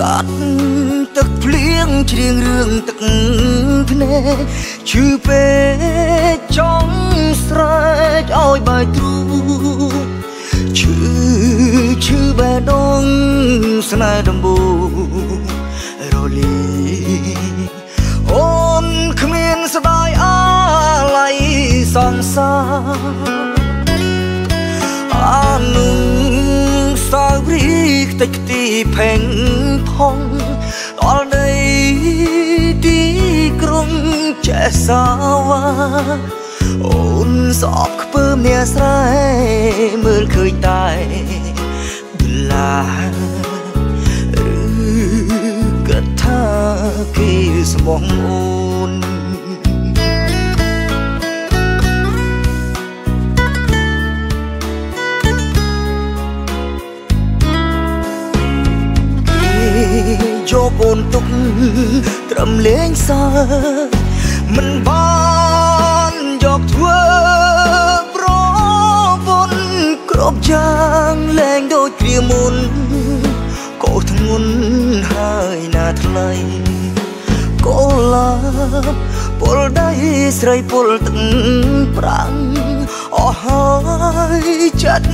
កាត់ទឹកភ្លៀងច្រៀងរឿងទឹកភ្នែកឈឺពេកចង់ស្រែកឲ្យបាយទ្រូងឈឺបេះដូងស្នេហ៍ដំបូងរលីអូនគ្មានស្ដាយអាឡ័យសង្សារអានុសាវរីយ៍តិចទីផេងផងដល់ដីទីក្រុងចេះសាវ៉ាអូនសອບខ្ពើមអ្នកស្រែមើលឃើញតែដុល្លារឬគិតថាគេស្មោះអូនយកអូនទុកត្រឹមលេងសើមិនបានយកធ្វើប្រពន្ធគ្រប់យ៉ាងលែងដូចគ្រាមុនកោធ្ងន់ហើយណាថ្លៃកូឡាបពលដៃស្រីពលទឹកប្រាំងអស់ហើយចិត្ត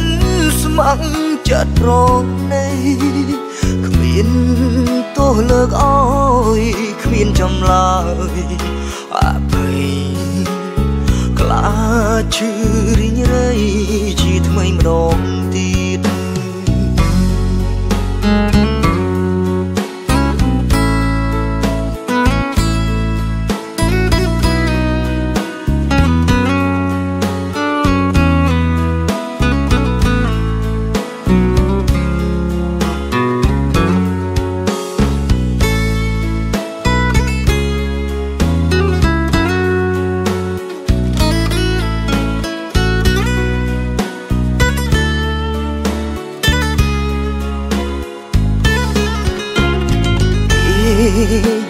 ស្ម័គ្រចិត្តរងនៃគ្មានទោះលើកអើយគ្មានចម្លើយអភ័យខ្លាចឈឺរីងរៃជាថ្មីម្ដងទៀត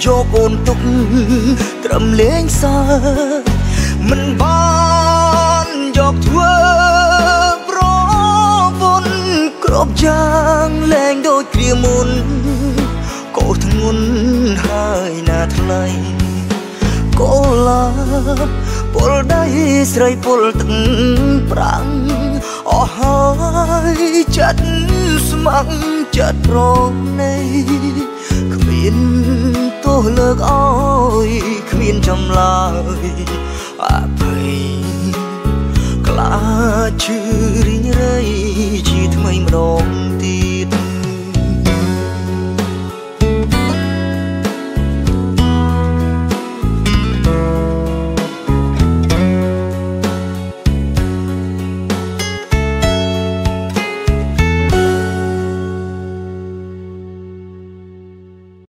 យកអូនទុកត្រឹមលេងសើមិនបានយកធ្វើប្រពន្ធគ្រប់យ៉ាងលែងដូចគ្រាមុនកោធ្ងន់ហើយណាថ្លៃកូឡាបពលដៃស្រីពលទឹកប្រាំងអស់ហើយចិត្តស្ម័គ្រចិត្តរងនៃគ្មានទោះលើកអើយគ្មានចម្លើយអភ័យខ្លាចឈឺរីងរៃ